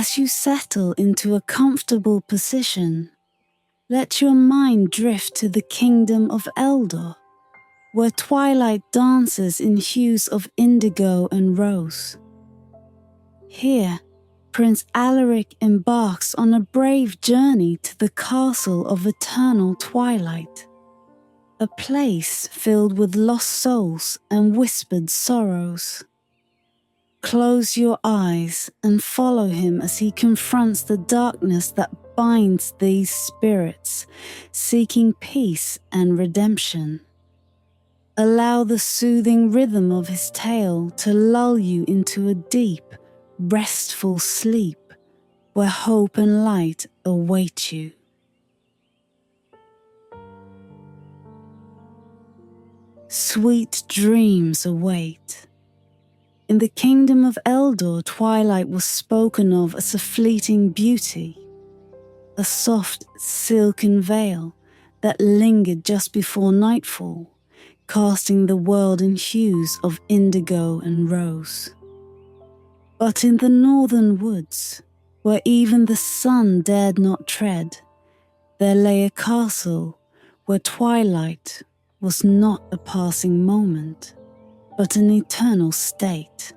As you settle into a comfortable position, let your mind drift to the kingdom of Eldor, where twilight dances in hues of indigo and rose. Here, Prince Alaric embarks on a brave journey to the Castle of Eternal Twilight, a place filled with lost souls and whispered sorrows. Close your eyes and follow him as he confronts the darkness that binds these spirits, seeking peace and redemption. Allow the soothing rhythm of his tale to lull you into a deep, restful sleep where hope and light await you. Sweet dreams await. In the kingdom of Eldor, twilight was spoken of as a fleeting beauty, a soft silken veil that lingered just before nightfall, casting the world in hues of indigo and rose. But in the northern woods, where even the sun dared not tread, there lay a castle where twilight was not a passing moment, but an eternal state.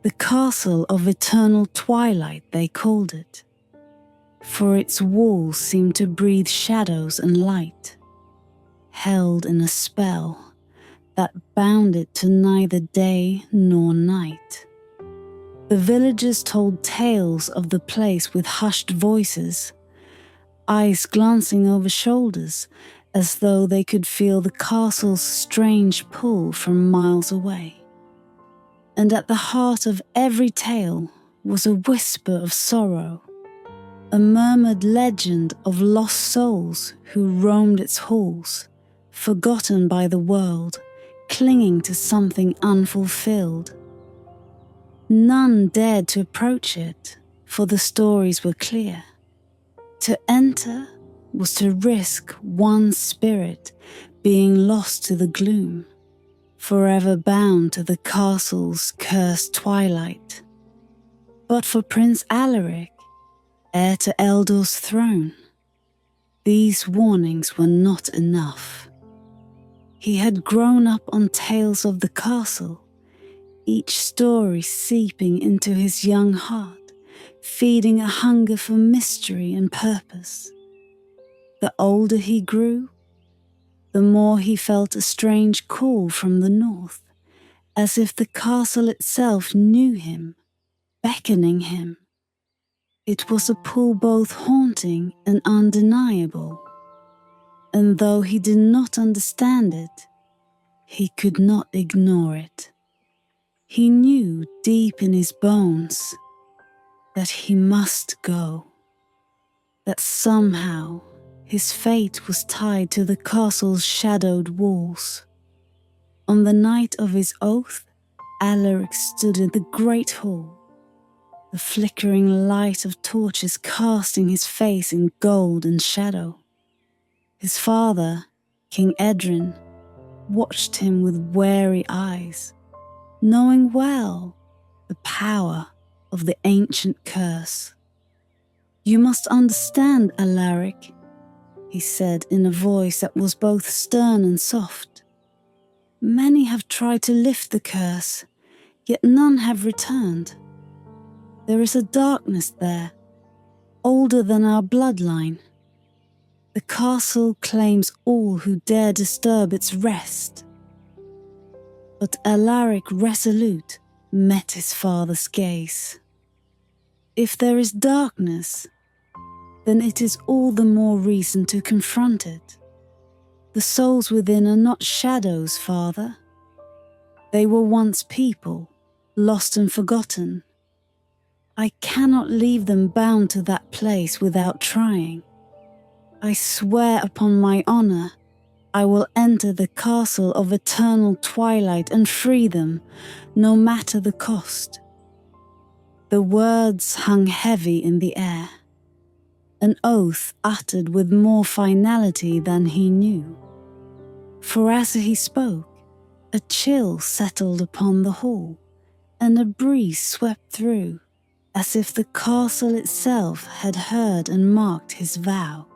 The Castle of Eternal Twilight, they called it, for its walls seemed to breathe shadows and light, held in a spell that bound it to neither day nor night. The villagers told tales of the place with hushed voices, eyes glancing over shoulders as though they could feel the castle's strange pull from miles away. And at the heart of every tale was a whisper of sorrow, a murmured legend of lost souls who roamed its halls, forgotten by the world, clinging to something unfulfilled. None dared to approach it, for the stories were clear. To enter was to risk one's spirit being lost to the gloom, forever bound to the castle's cursed twilight. But for Prince Alaric, heir to Eldor's throne, these warnings were not enough. He had grown up on tales of the castle, each story seeping into his young heart, feeding a hunger for mystery and purpose. The older he grew, the more he felt a strange call from the north, as if the castle itself knew him, beckoning him. It was a pull both haunting and undeniable, and though he did not understand it, he could not ignore it. He knew deep in his bones that he must go, that somehow his fate was tied to the castle's shadowed walls. On the night of his oath, Alaric stood in the great hall, the flickering light of torches casting his face in gold and shadow. His father, King Edrin, watched him with wary eyes, knowing well the power of the ancient curse. "You must understand, Alaric," he said in a voice that was both stern and soft. "Many have tried to lift the curse, yet none have returned. There is a darkness there, older than our bloodline. The castle claims all who dare disturb its rest." But Alaric, resolute, met his father's gaze. "If there is darkness, then it is all the more reason to confront it. The souls within are not shadows, father. They were once people, lost and forgotten. I cannot leave them bound to that place without trying. I swear upon my honor, I will enter the Castle of Eternal Twilight and free them, no matter the cost." The words hung heavy in the air, an oath uttered with more finality than he knew. For as he spoke, a chill settled upon the hall, and a breeze swept through, as if the castle itself had heard and marked his vow.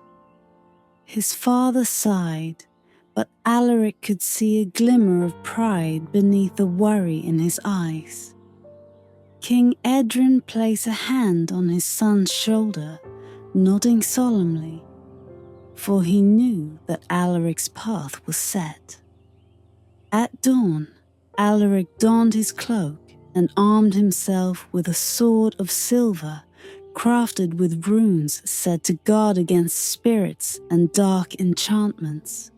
His father sighed, but Alaric could see a glimmer of pride beneath the worry in his eyes. King Edrin placed a hand on his son's shoulder, nodding solemnly, for he knew that Alaric's path was set. At dawn, Alaric donned his cloak and armed himself with a sword of silver crafted with runes said to guard against spirits and dark enchantments.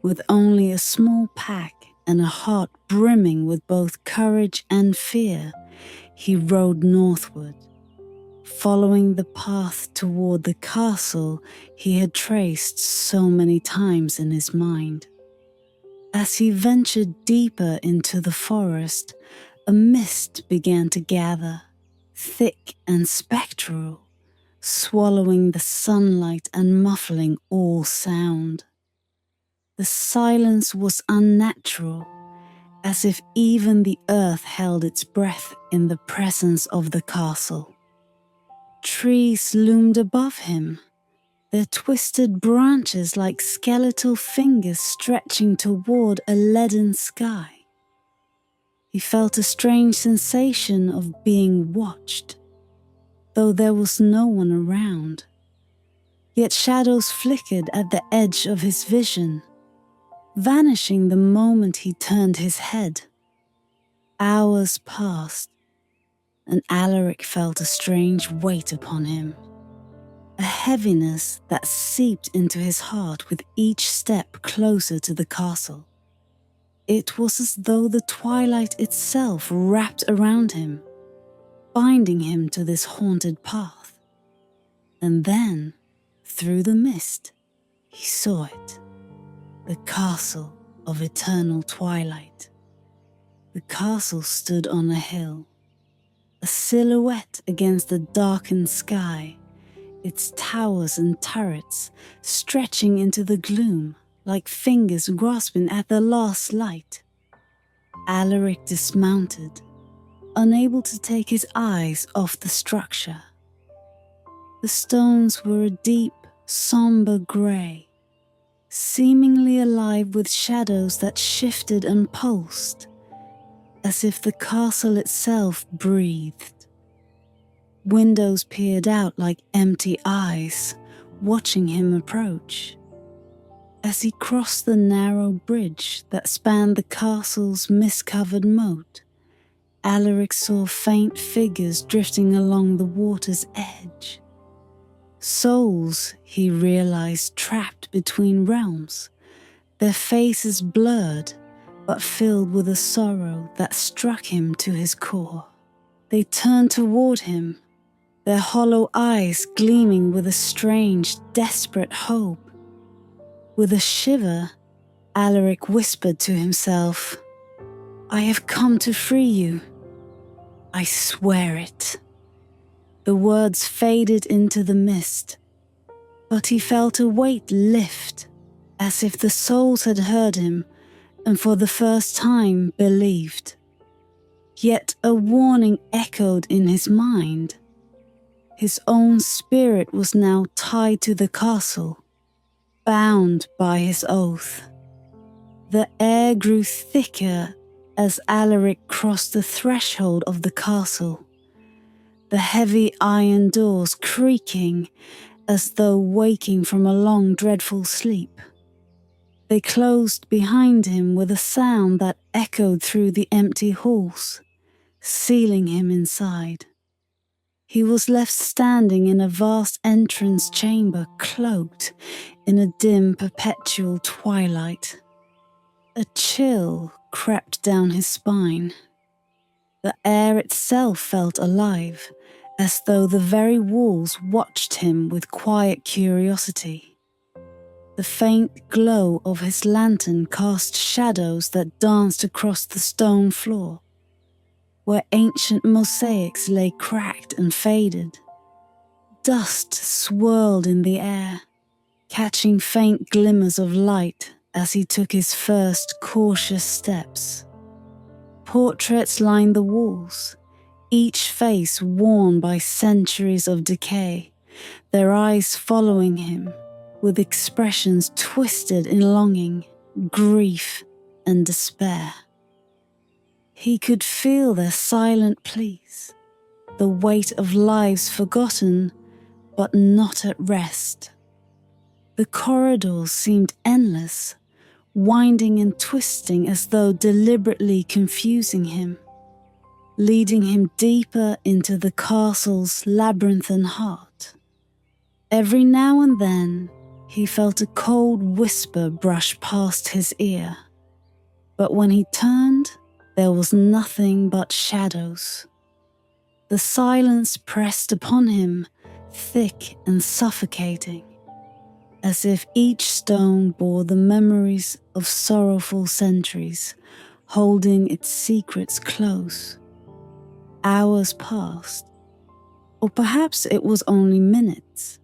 With only a small pack and a heart brimming with both courage and fear, he rode northward, following the path toward the castle he had traced so many times in his mind. As he ventured deeper into the forest, a mist began to gather, thick and spectral, swallowing the sunlight and muffling all sound. The silence was unnatural, as if even the earth held its breath in the presence of the castle. Trees loomed above him, their twisted branches like skeletal fingers stretching toward a leaden sky. He felt a strange sensation of being watched, though there was no one around. Yet shadows flickered at the edge of his vision, vanishing the moment he turned his head. Hours passed, and Alaric felt a strange weight upon him, a heaviness that seeped into his heart with each step closer to the castle. It was as though the twilight itself wrapped around him, binding him to this haunted path. And then, through the mist, he saw it, the Castle of Eternal Twilight. The castle stood on a hill, a silhouette against the darkened sky, its towers and turrets stretching into the gloom like fingers grasping at the last light. Alaric dismounted, unable to take his eyes off the structure. The stones were a deep, somber grey, seemingly alive with shadows that shifted and pulsed, as if the castle itself breathed. Windows peered out like empty eyes, watching him approach. As he crossed the narrow bridge that spanned the castle's mist-covered moat, Alaric saw faint figures drifting along the water's edge. Souls, he realized, trapped between realms, their faces blurred but filled with a sorrow that struck him to his core. They turned toward him, their hollow eyes gleaming with a strange, desperate hope. With a shiver, Alaric whispered to himself, "I have come to free you. I swear it." The words faded into the mist, but he felt a weight lift, as if the souls had heard him and for the first time believed. Yet a warning echoed in his mind. His own spirit was now tied to the castle, bound by his oath. The air grew thicker as Alaric crossed the threshold of the castle, the heavy iron doors creaking as though waking from a long, dreadful sleep. They closed behind him with a sound that echoed through the empty halls, sealing him inside. He was left standing in a vast entrance chamber cloaked in a dim, perpetual twilight. A chill crept down his spine. The air itself felt alive, as though the very walls watched him with quiet curiosity. The faint glow of his lantern cast shadows that danced across the stone floor, where ancient mosaics lay cracked and faded. Dust swirled in the air, catching faint glimmers of light as he took his first cautious steps. Portraits lined the walls, each face worn by centuries of decay, their eyes following him, with expressions twisted in longing, grief, and despair. He could feel their silent pleas, the weight of lives forgotten but not at rest. The corridors seemed endless, winding and twisting as though deliberately confusing him, leading him deeper into the castle's labyrinthine heart. Every now and then, he felt a cold whisper brush past his ear, but when he turned, there was nothing but shadows. The silence pressed upon him, thick and suffocating, as if each stone bore the memories of sorrowful centuries, holding its secrets close. Hours passed, or perhaps it was only minutes.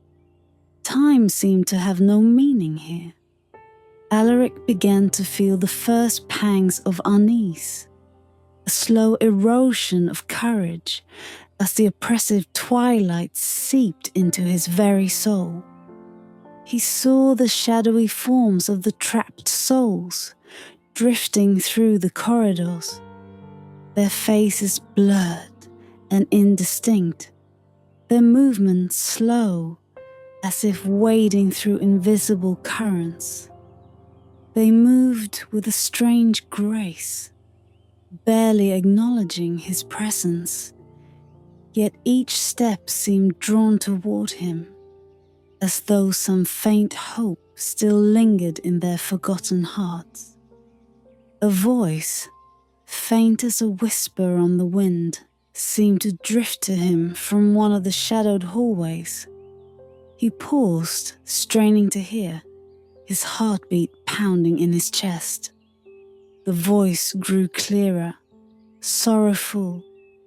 Time seemed to have no meaning here. Alaric began to feel the first pangs of unease, a slow erosion of courage as the oppressive twilight seeped into his very soul. He saw the shadowy forms of the trapped souls drifting through the corridors, their faces blurred and indistinct, their movements slow, as if wading through invisible currents. They moved with a strange grace, barely acknowledging his presence, yet each step seemed drawn toward him, as though some faint hope still lingered in their forgotten hearts. A voice, faint as a whisper on the wind, seemed to drift to him from one of the shadowed hallways. He paused, straining to hear, his heartbeat pounding in his chest. The voice grew clearer, sorrowful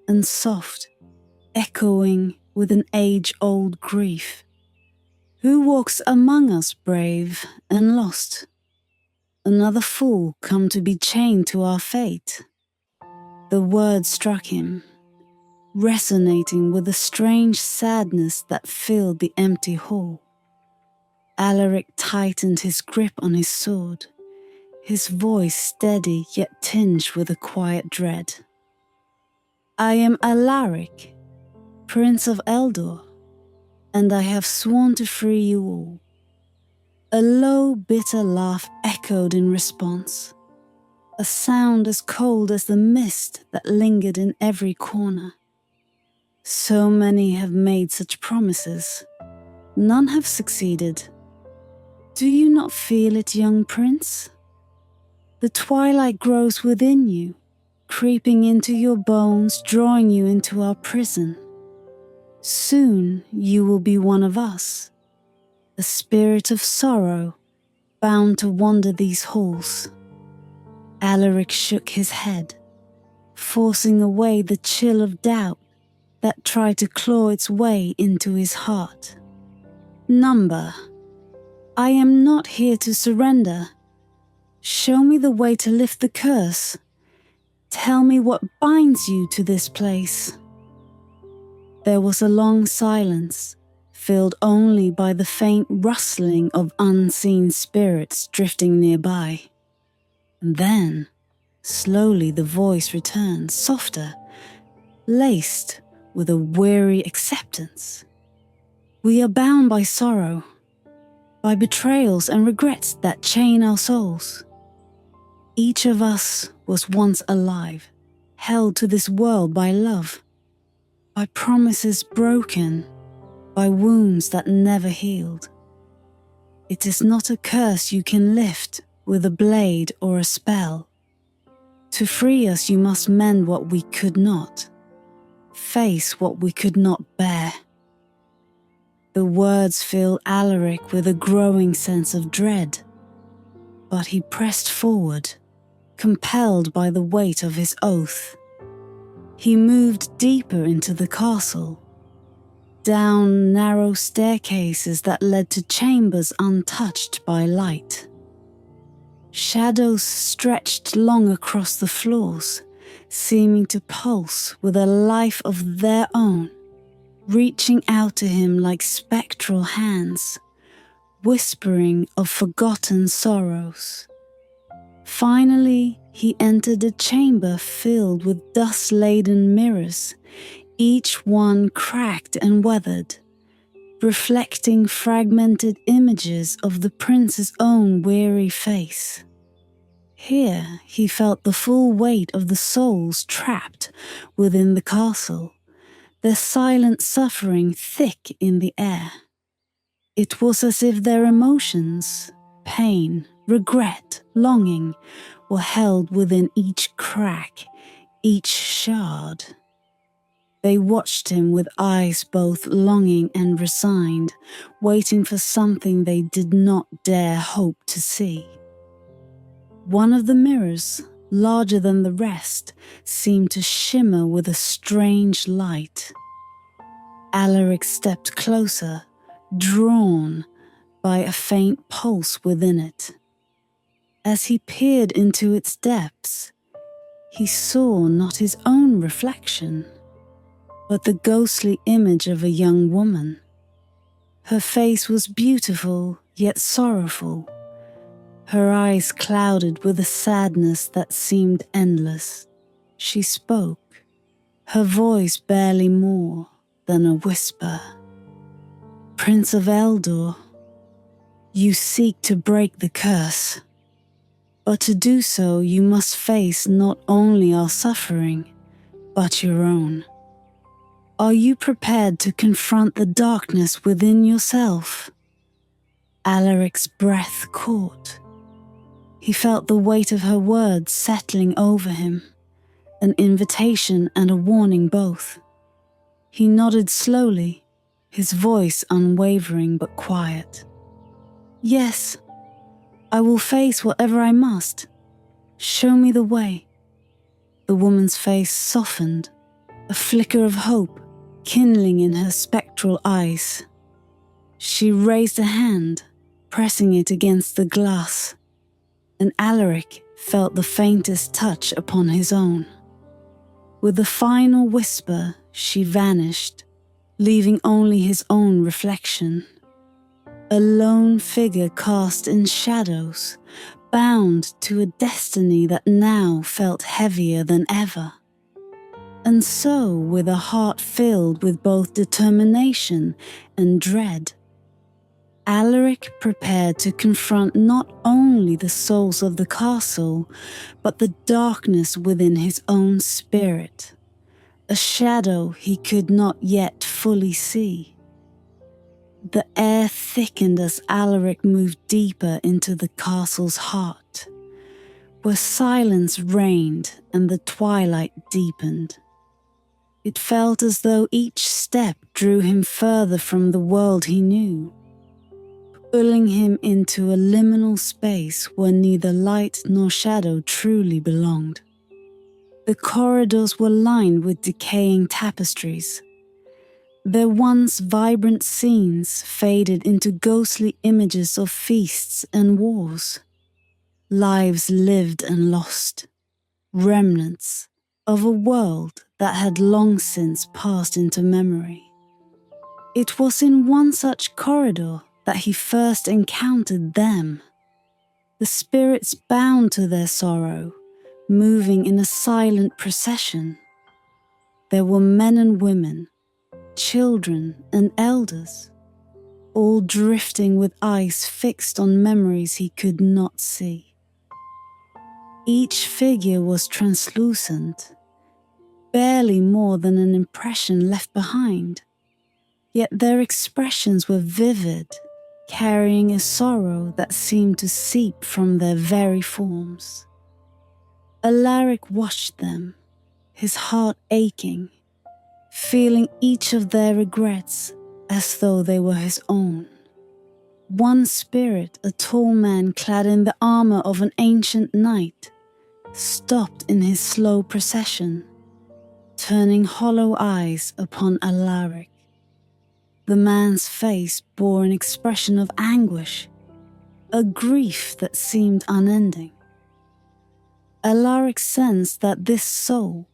and soft, echoing with an age-old grief. Who walks among us brave and lost? Another fool come to be chained to our fate. The word struck him, resonating with a strange sadness that filled the empty hall. Alaric tightened his grip on his sword, his voice steady yet tinged with a quiet dread. I am Alaric, Prince of Eldor, and I have sworn to free you all. A low, bitter laugh echoed in response, a sound as cold as the mist that lingered in every corner. So many have made such promises. None have succeeded. Do you not feel it, young prince? The twilight grows within you, creeping into your bones, drawing you into our prison. Soon you will be one of us, a spirit of sorrow, bound to wander these halls. Alaric shook his head, forcing away the chill of doubt that tried to claw its way into his heart. Number, I am not here to surrender. Show me the way to lift the curse. Tell me what binds you to this place. There was a long silence, filled only by the faint rustling of unseen spirits drifting nearby. And then, slowly the voice returned, softer, laced with a weary acceptance. We are bound by sorrow, by betrayals and regrets that chain our souls. Each of us was once alive, held to this world by love, by promises broken, by wounds that never healed. It is not a curse you can lift with a blade or a spell. To free us, you must mend what we could not, face what we could not bear. The words filled Alaric with a growing sense of dread, but he pressed forward, compelled by the weight of his oath. He moved deeper into the castle, down narrow staircases that led to chambers untouched by light. Shadows stretched long across the floors, seeming to pulse with a life of their own, reaching out to him like spectral hands, whispering of forgotten sorrows. Finally, he entered a chamber filled with dust-laden mirrors, each one cracked and weathered, reflecting fragmented images of the prince's own weary face. Here he felt the full weight of the souls trapped within the castle, their silent suffering thick in the air. It was as if their emotions, pain, regret, longing, were held within each crack, each shard. They watched him with eyes both longing and resigned, waiting for something they did not dare hope to see. One of the mirrors, larger than the rest, seemed to shimmer with a strange light. Alaric stepped closer, drawn by a faint pulse within it. As he peered into its depths, he saw not his own reflection, but the ghostly image of a young woman. Her face was beautiful yet sorrowful, her eyes clouded with a sadness that seemed endless. She spoke, her voice barely more than a whisper. "Prince of Eldor, you seek to break the curse, but to do so you must face not only our suffering, but your own. Are you prepared to confront the darkness within yourself?" Alaric's breath caught. He felt the weight of her words settling over him, an invitation and a warning both. He nodded slowly, his voice unwavering but quiet. "Yes, I will face whatever I must. Show me the way." The woman's face softened, a flicker of hope kindling in her spectral eyes. She raised a hand, pressing it against the glass, and Alaric felt the faintest touch upon his own. With a final whisper, she vanished, leaving only his own reflection. A lone figure cast in shadows, bound to a destiny that now felt heavier than ever. And so, with a heart filled with both determination and dread, Alaric prepared to confront not only the souls of the castle, but the darkness within his own spirit, a shadow he could not yet fully see. The air thickened as Alaric moved deeper into the castle's heart, where silence reigned and the twilight deepened. It felt as though each step drew him further from the world he knew, pulling him into a liminal space where neither light nor shadow truly belonged. The corridors were lined with decaying tapestries. Their once vibrant scenes faded into ghostly images of feasts and wars, lives lived and lost, remnants of a world that had long since passed into memory. It was in one such corridor that he first encountered them, the spirits bound to their sorrow, moving in a silent procession. There were men and women, children and elders, all drifting with eyes fixed on memories he could not see. Each figure was translucent, barely more than an impression left behind, yet their expressions were vivid, carrying a sorrow that seemed to seep from their very forms. Alaric watched them, his heart aching, feeling each of their regrets as though they were his own. One spirit, a tall man clad in the armor of an ancient knight, stopped in his slow procession, turning hollow eyes upon Alaric. The man's face bore an expression of anguish, a grief that seemed unending. Alaric sensed that this soul,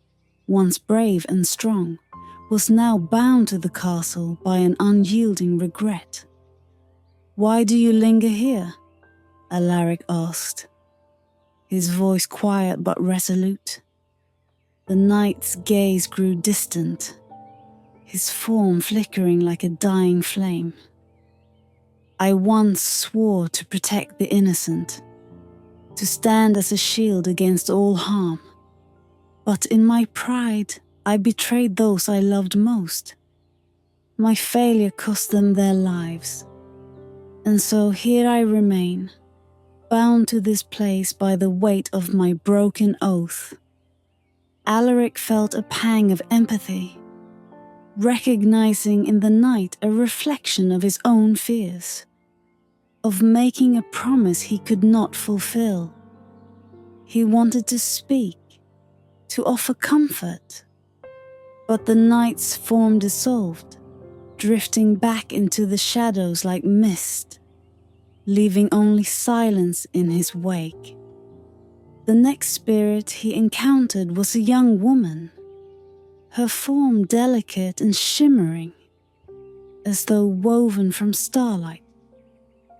once brave and strong, was now bound to the castle by an unyielding regret. "Why do you linger here?" Alaric asked, his voice quiet but resolute. The knight's gaze grew distant, his form flickering like a dying flame. "I once swore to protect the innocent, to stand as a shield against all harm. But in my pride, I betrayed those I loved most. My failure cost them their lives. And so here I remain, bound to this place by the weight of my broken oath." Alaric felt a pang of empathy, recognizing in the night a reflection of his own fears, of making a promise he could not fulfill. He wanted to speak, to offer comfort, but the knight's form dissolved, drifting back into the shadows like mist, leaving only silence in his wake. The next spirit he encountered was a young woman, her form delicate and shimmering, as though woven from starlight.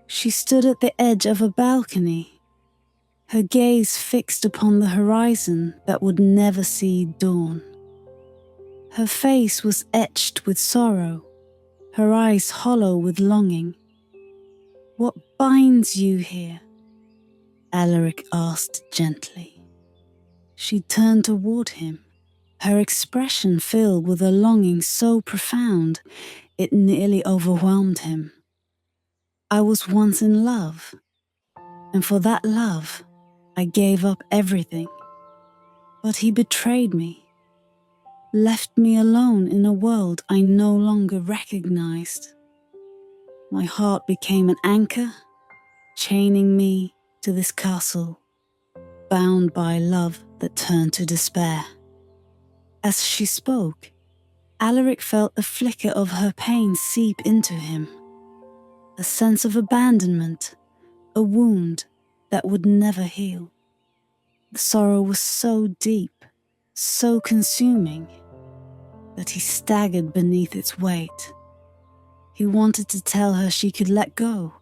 She stood at the edge of a balcony, her gaze fixed upon the horizon that would never see dawn. Her face was etched with sorrow, her eyes hollow with longing. "What binds you here?" Alaric asked gently. She turned toward him, her expression filled with a longing so profound it nearly overwhelmed him. "I was once in love, and for that love, I gave up everything. But he betrayed me, left me alone in a world I no longer recognized. My heart became an anchor, chaining me to this castle, bound by love that turned to despair." As she spoke, Alaric felt a flicker of her pain seep into him, a sense of abandonment, a wound that would never heal. The sorrow was so deep, so consuming, that he staggered beneath its weight. He wanted to tell her she could let go,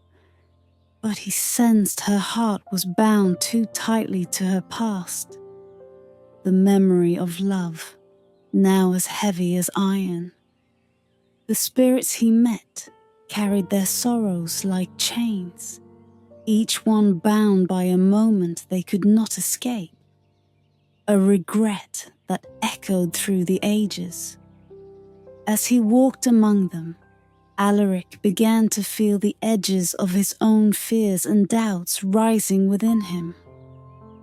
but he sensed her heart was bound too tightly to her past. The memory of love, now as heavy as iron. The spirits he met carried their sorrows like chains, each one bound by a moment they could not escape, a regret that echoed through the ages. As he walked among them, Alaric began to feel the edges of his own fears and doubts rising within him,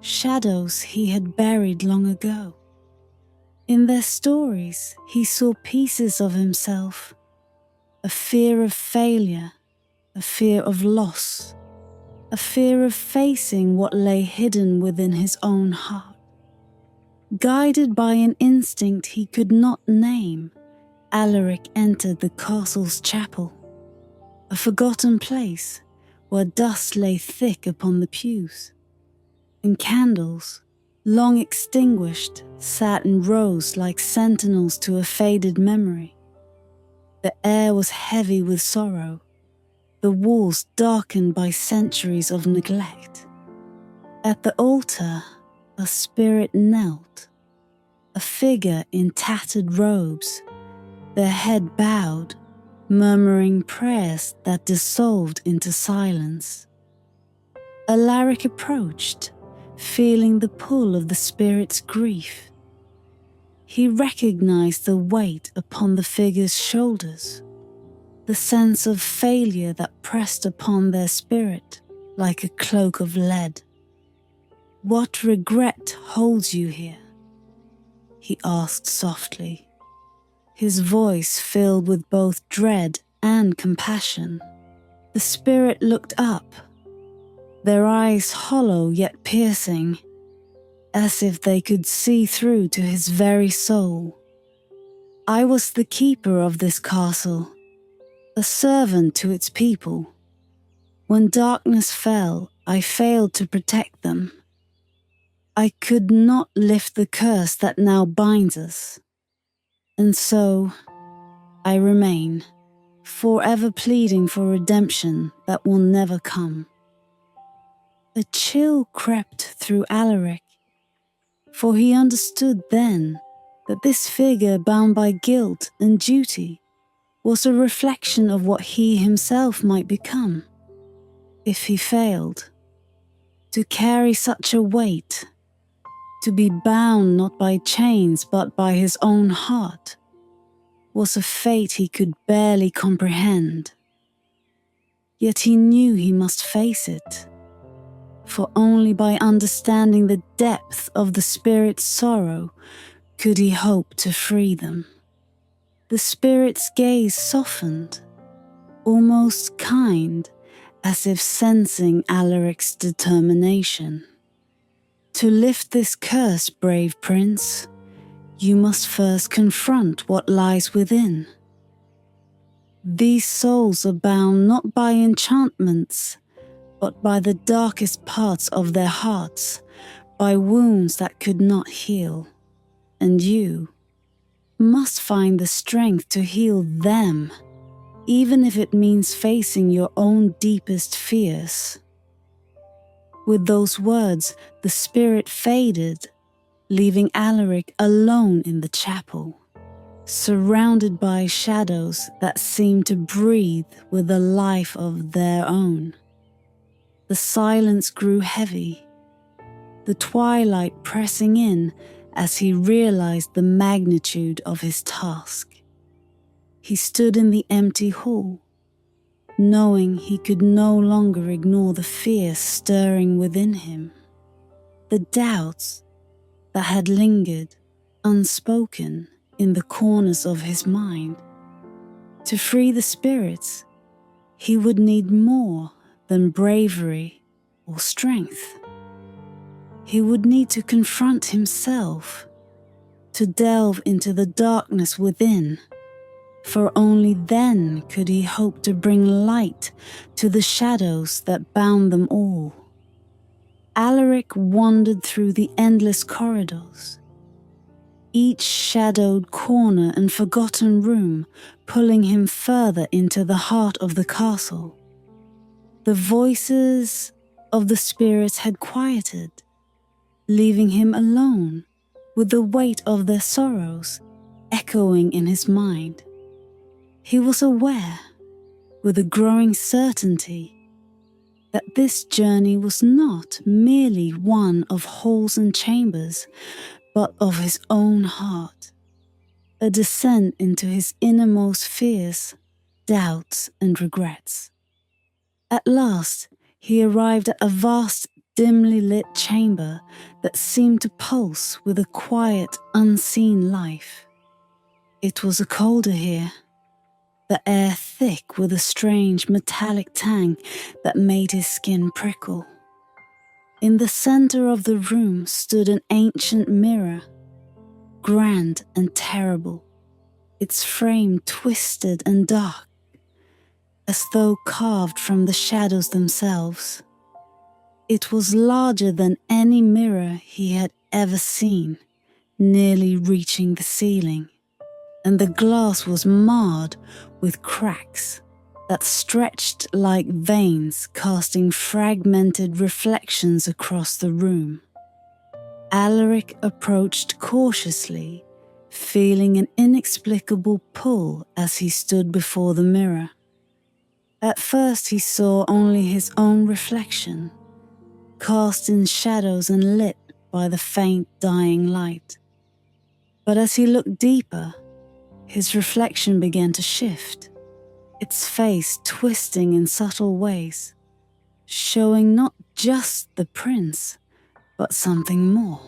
shadows he had buried long ago. In their stories, he saw pieces of himself, a fear of failure, a fear of loss, a fear of facing what lay hidden within his own heart. Guided by an instinct he could not name, Alaric entered the castle's chapel, a forgotten place where dust lay thick upon the pews, and candles, long extinguished, sat in rows like sentinels to a faded memory. The air was heavy with sorrow, the walls darkened by centuries of neglect. At the altar, a spirit knelt, a figure in tattered robes, their head bowed, murmuring prayers that dissolved into silence. Alaric approached, feeling the pull of the spirit's grief. He recognized the weight upon the figure's shoulders, the sense of failure that pressed upon their spirit like a cloak of lead. "What regret holds you here?" he asked softly, his voice filled with both dread and compassion. The spirit looked up, their eyes hollow yet piercing, as if they could see through to his very soul. "I was the keeper of this castle, a servant to its people. When darkness fell, I failed to protect them. I could not lift the curse that now binds us, and so I remain, forever pleading for redemption that will never come. A chill crept through Alaric, for he understood then that this figure bound by guilt and duty was a reflection of what he himself might become, if he failed. To carry such a weight, to be bound not by chains but by his own heart, was a fate he could barely comprehend. Yet he knew he must face it, for only by understanding the depth of the spirit's sorrow could he hope to free them. The spirit's gaze softened, almost kind, as if sensing Alaric's determination. To lift this curse, brave prince, you must first confront what lies within. These souls are bound not by enchantments, but by the darkest parts of their hearts, by wounds that could not heal. And you must find the strength to heal them, even if it means facing your own deepest fears. With those words, the spirit faded, leaving Alaric alone in the chapel, surrounded by shadows that seemed to breathe with a life of their own. The silence grew heavy, the twilight pressing in as he realized the magnitude of his task. He stood in the empty hall, knowing he could no longer ignore the fear stirring within him, the doubts that had lingered unspoken in the corners of his mind. To free the spirits, he would need more than bravery or strength. He would need to confront himself, to delve into the darkness within, for only then could he hope to bring light to the shadows that bound them all. Alaric wandered through the endless corridors, each shadowed corner and forgotten room pulling him further into the heart of the castle. The voices of the spirits had quieted, leaving him alone with the weight of their sorrows echoing in his mind. He was aware, with a growing certainty, that this journey was not merely one of halls and chambers, but of his own heart, a descent into his innermost fears, doubts, and regrets. At last, he arrived at a vast, dimly lit chamber that seemed to pulse with a quiet, unseen life. It was colder here, the air thick with a strange metallic tang that made his skin prickle. In the center of the room stood an ancient mirror, grand and terrible, its frame twisted and dark, as though carved from the shadows themselves. It was larger than any mirror he had ever seen, nearly reaching the ceiling, and the glass was marred with cracks that stretched like veins, casting fragmented reflections across the room. Alaric approached cautiously, feeling an inexplicable pull as he stood before the mirror. At first he saw only his own reflection, cast in shadows and lit by the faint dying light. But as he looked deeper, his reflection began to shift, its face twisting in subtle ways, showing not just the prince, but something more,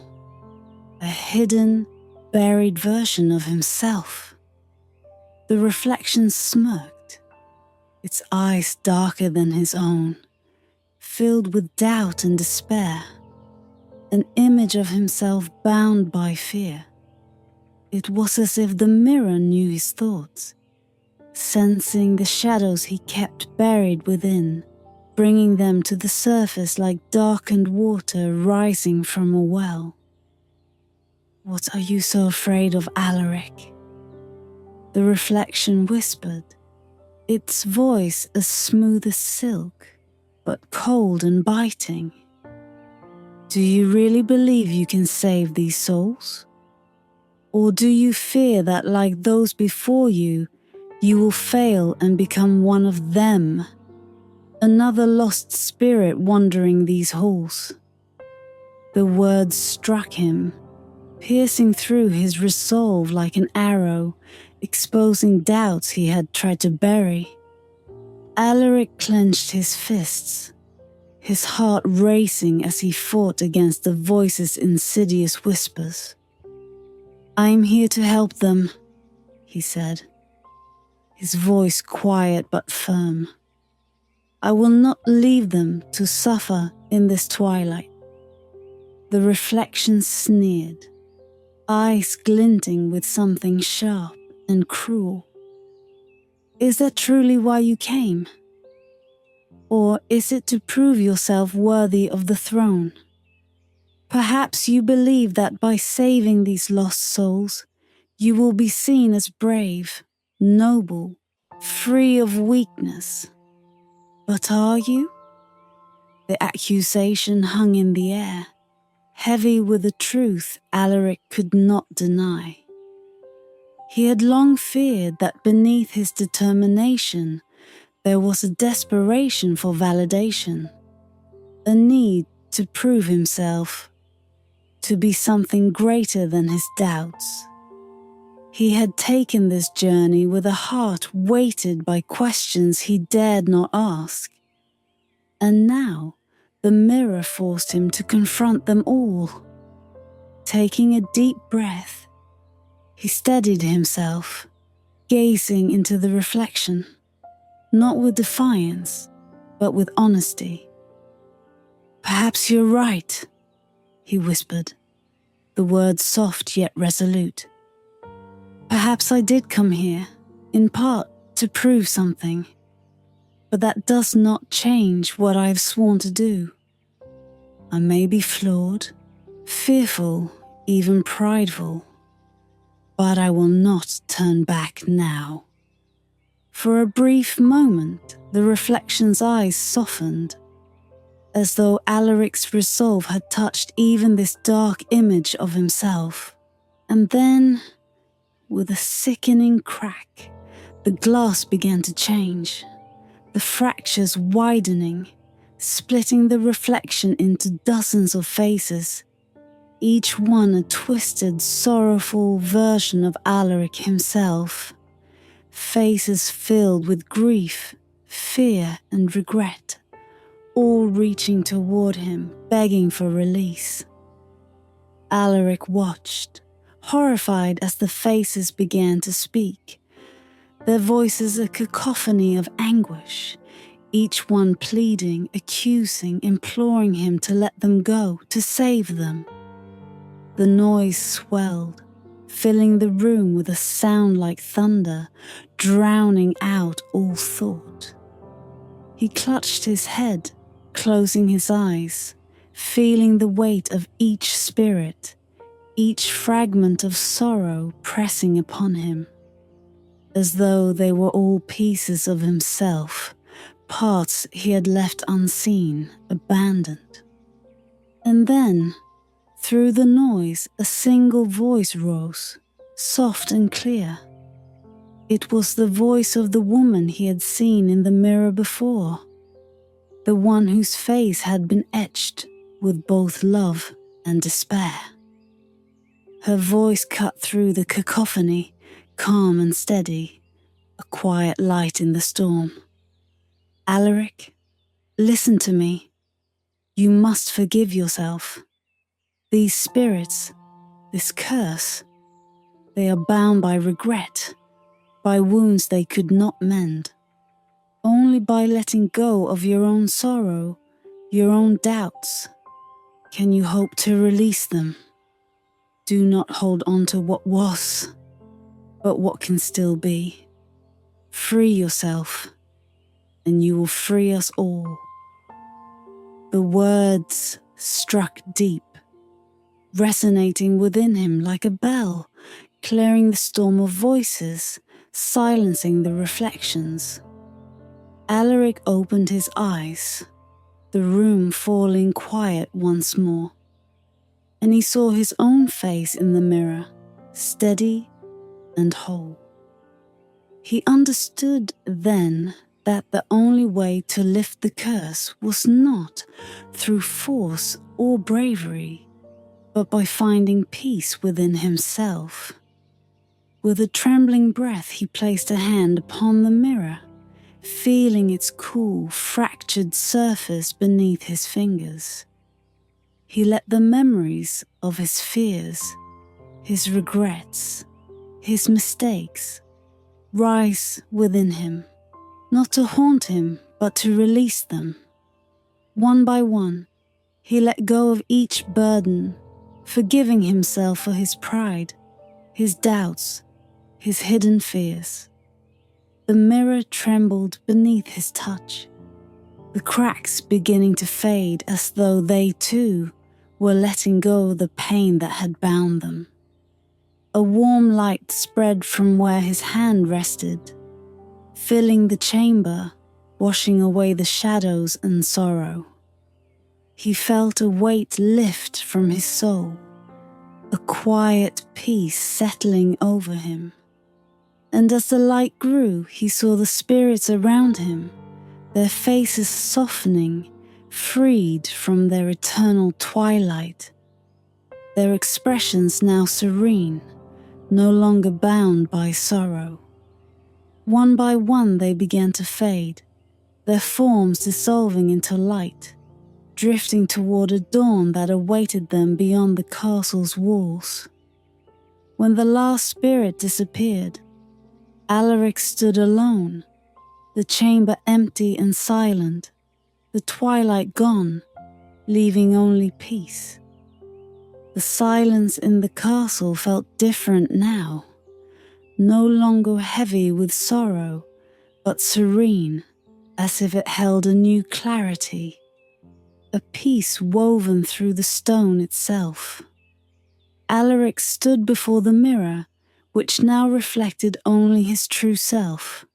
a hidden, buried version of himself. The reflection smirked, its eyes darker than his own, filled with doubt and despair, an image of himself bound by fear. It was as if the mirror knew his thoughts, sensing the shadows he kept buried within, bringing them to the surface like darkened water rising from a well. "What are you so afraid of, Alaric?" the reflection whispered, its voice as smooth as silk, but cold and biting. "Do you really believe you can save these souls? Or do you fear that, like those before you, you will fail and become one of them, another lost spirit wandering these halls?" The words struck him, piercing through his resolve like an arrow, exposing doubts he had tried to bury. Alaric clenched his fists, his heart racing as he fought against the voice's insidious whispers. "I am here to help them," he said, his voice quiet but firm. "I will not leave them to suffer in this twilight." The reflection sneered, eyes glinting with something sharp and cruel. "Is that truly why you came? Or is it to prove yourself worthy of the throne? Perhaps you believe that by saving these lost souls, you will be seen as brave, noble, free of weakness. But are you?" The accusation hung in the air, heavy with a truth Alaric could not deny. He had long feared that beneath his determination there was a desperation for validation, a need to prove himself, to be something greater than his doubts. He had taken this journey with a heart weighted by questions he dared not ask. And now the mirror forced him to confront them all. Taking a deep breath, he steadied himself, gazing into the reflection, not with defiance, but with honesty. "Perhaps you're right," he whispered, the words soft yet resolute. "Perhaps I did come here, in part, to prove something. But that does not change what I have sworn to do. I may be flawed, fearful, even prideful, but I will not turn back now." For a brief moment, the reflection's eyes softened, as though Alaric's resolve had touched even this dark image of himself. And then, with a sickening crack, the glass began to change, the fractures widening, splitting the reflection into dozens of faces, each one a twisted, sorrowful version of Alaric himself. Faces filled with grief, fear, and regret, all reaching toward him, begging for release. Alaric watched, horrified as the faces began to speak, their voices a cacophony of anguish, each one pleading, accusing, imploring him to let them go, to save them. The noise swelled, filling the room with a sound like thunder, drowning out all thought. He clutched his head, closing his eyes, feeling the weight of each spirit, each fragment of sorrow pressing upon him, as though they were all pieces of himself, parts he had left unseen, abandoned. And then, through the noise, a single voice rose, soft and clear. It was the voice of the woman he had seen in the mirror before, the one whose face had been etched with both love and despair. Her voice cut through the cacophony, calm and steady, a quiet light in the storm. "Alaric, listen to me. You must forgive yourself. These spirits, this curse, they are bound by regret, by wounds they could not mend. Only by letting go of your own sorrow, your own doubts, can you hope to release them. Do not hold on to what was, but what can still be. Free yourself, and you will free us all." The words struck deep, resonating within him like a bell, clearing the storm of voices, silencing the reflections. Alaric opened his eyes, the room falling quiet once more, and he saw his own face in the mirror, steady and whole. He understood then that the only way to lift the curse was not through force or bravery, but by finding peace within himself. With a trembling breath, he placed a hand upon the mirror, feeling its cool, fractured surface beneath his fingers. He let the memories of his fears, his regrets, his mistakes rise within him, not to haunt him, but to release them. One by one, he let go of each burden, forgiving himself for his pride, his doubts, his hidden fears. The mirror trembled beneath his touch, the cracks beginning to fade as though they too were letting go of the pain that had bound them. A warm light spread from where his hand rested, filling the chamber, washing away the shadows and sorrow. He felt a weight lift from his soul, a quiet peace settling over him. And as the light grew, he saw the spirits around him, their faces softening, freed from their eternal twilight, their expressions now serene, no longer bound by sorrow. One by one they began to fade, their forms dissolving into light, drifting toward a dawn that awaited them beyond the castle's walls. When the last spirit disappeared, Alaric stood alone, the chamber empty and silent, the twilight gone, leaving only peace. The silence in the castle felt different now, no longer heavy with sorrow, but serene, as if it held a new clarity, a peace woven through the stone itself. Alaric stood before the mirror, which now reflected only his true self.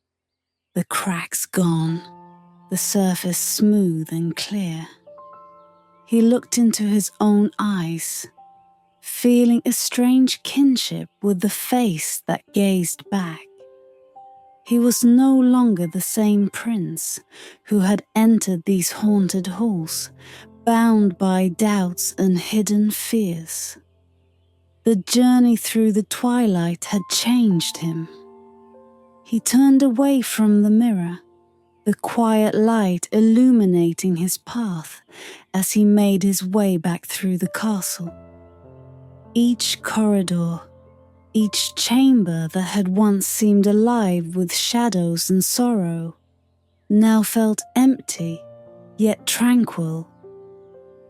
The cracks gone, the surface smooth and clear. He looked into his own eyes, feeling a strange kinship with the face that gazed back. He was no longer the same prince who had entered these haunted halls, bound by doubts and hidden fears. The journey through the twilight had changed him. He turned away from the mirror, the quiet light illuminating his path as he made his way back through the castle. Each corridor, each chamber that had once seemed alive with shadows and sorrow, now felt empty, yet tranquil,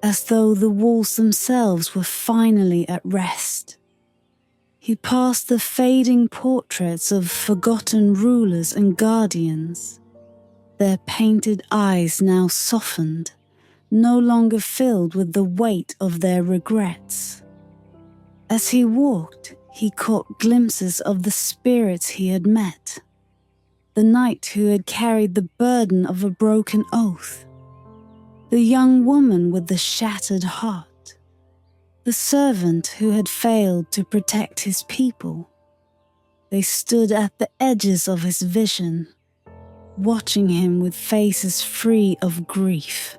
as though the walls themselves were finally at rest. He passed the fading portraits of forgotten rulers and guardians, their painted eyes now softened, no longer filled with the weight of their regrets. As he walked, he caught glimpses of the spirits he had met, the knight who had carried the burden of a broken oath, the young woman with the shattered heart, the servant who had failed to protect his people. They stood at the edges of his vision, watching him with faces free of grief,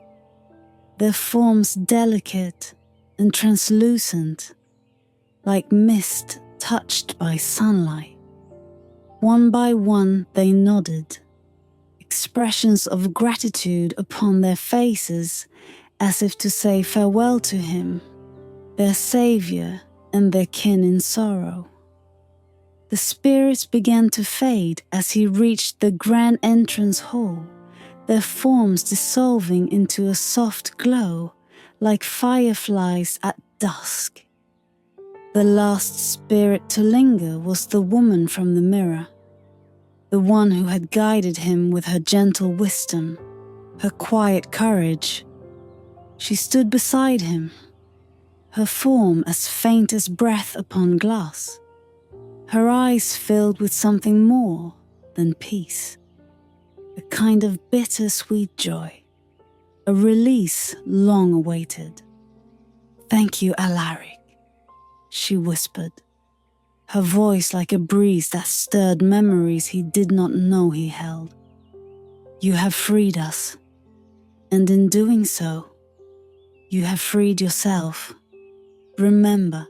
their forms delicate and translucent, like mist touched by sunlight. One by one they nodded, expressions of gratitude upon their faces, as if to say farewell to him, their saviour and their kin in sorrow. The spirits began to fade as he reached the grand entrance hall, their forms dissolving into a soft glow like fireflies at dusk. The last spirit to linger was the woman from the mirror, the one who had guided him with her gentle wisdom, her quiet courage, She stood beside him, her form as faint as breath upon glass, her eyes filled with something more than peace, a kind of bittersweet joy, a release long awaited. "Thank you, Alaric," she whispered, her voice like a breeze that stirred memories he did not know he held. "You have freed us, and in doing so, you have freed yourself. Remember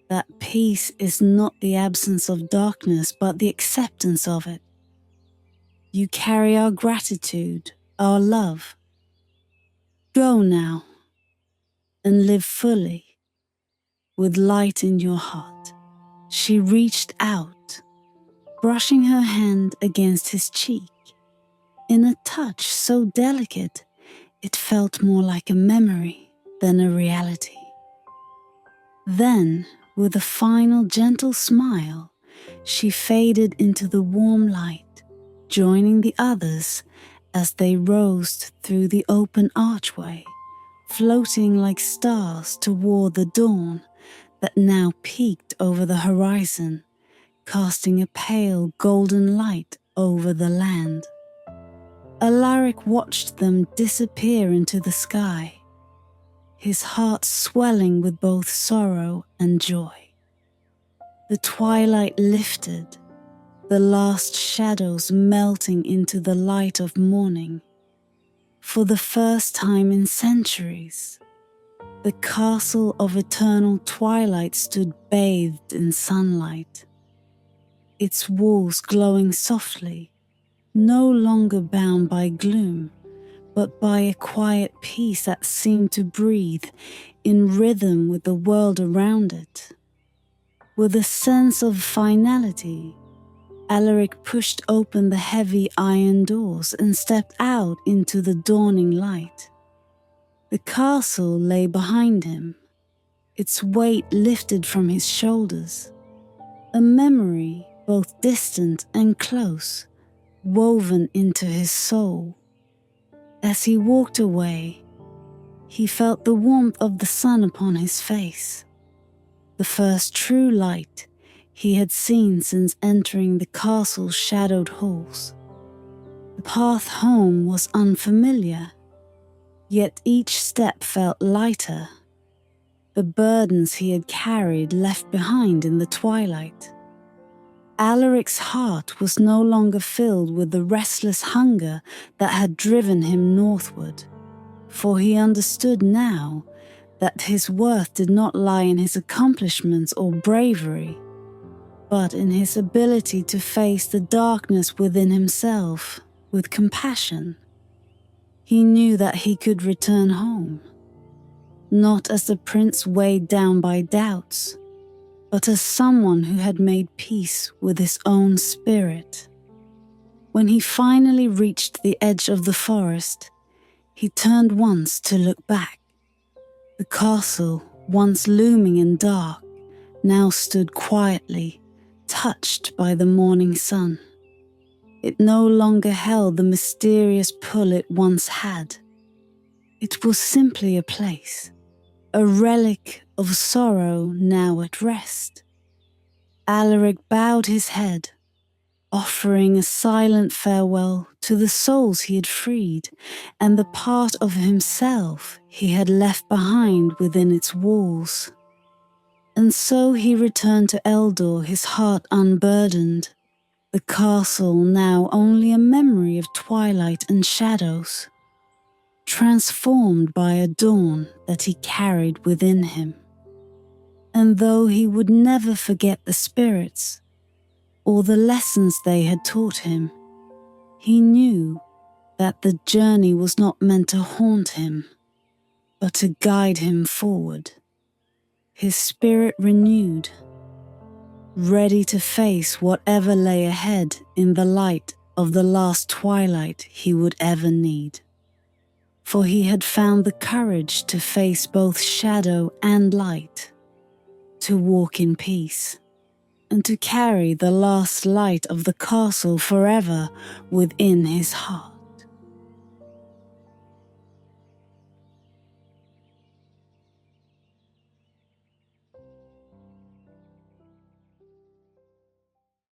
that peace is not the absence of darkness, but the acceptance of it. You carry our gratitude, our love. Go now, and live fully, with light in your heart." She reached out, brushing her hand against his cheek, in a touch so delicate it felt more like a memory than a reality. Then, with a final gentle smile, she faded into the warm light, joining the others as they rose through the open archway, floating like stars toward the dawn that now peeked over the horizon, casting a pale golden light over the land. Alaric watched them disappear into the sky, his heart swelling with both sorrow and joy. The twilight lifted, the last shadows melting into the light of morning. For the first time in centuries, the Castle of Eternal Twilight stood bathed in sunlight, its walls glowing softly, no longer bound by gloom, but by a quiet peace that seemed to breathe in rhythm with the world around it. With a sense of finality, Alaric pushed open the heavy iron doors and stepped out into the dawning light. The castle lay behind him, its weight lifted from his shoulders, a memory both distant and close, woven into his soul. As he walked away, he felt the warmth of the sun upon his face, the first true light he had seen since entering the castle's shadowed halls. The path home was unfamiliar, yet each step felt lighter, the burdens he had carried left behind in the twilight. Alaric's heart was no longer filled with the restless hunger that had driven him northward, for he understood now that his worth did not lie in his accomplishments or bravery, but in his ability to face the darkness within himself with compassion. He knew that he could return home, not as the prince weighed down by doubts, but as someone who had made peace with his own spirit. When he finally reached the edge of the forest, he turned once to look back. The castle, once looming and dark, now stood quietly, touched by the morning sun. It no longer held the mysterious pull it once had. It was simply a place, a relic of sorrow now at rest. Alaric bowed his head, offering a silent farewell to the souls he had freed and the part of himself he had left behind within its walls. And so he returned to Eldor, his heart unburdened, the castle now only a memory of twilight and shadows, transformed by a dawn that he carried within him. And though he would never forget the spirits or the lessons they had taught him, he knew that the journey was not meant to haunt him, but to guide him forward, his spirit renewed, ready to face whatever lay ahead in the light of the last twilight he would ever need. For he had found the courage to face both shadow and light, to walk in peace, and to carry the last light of the castle forever within his heart.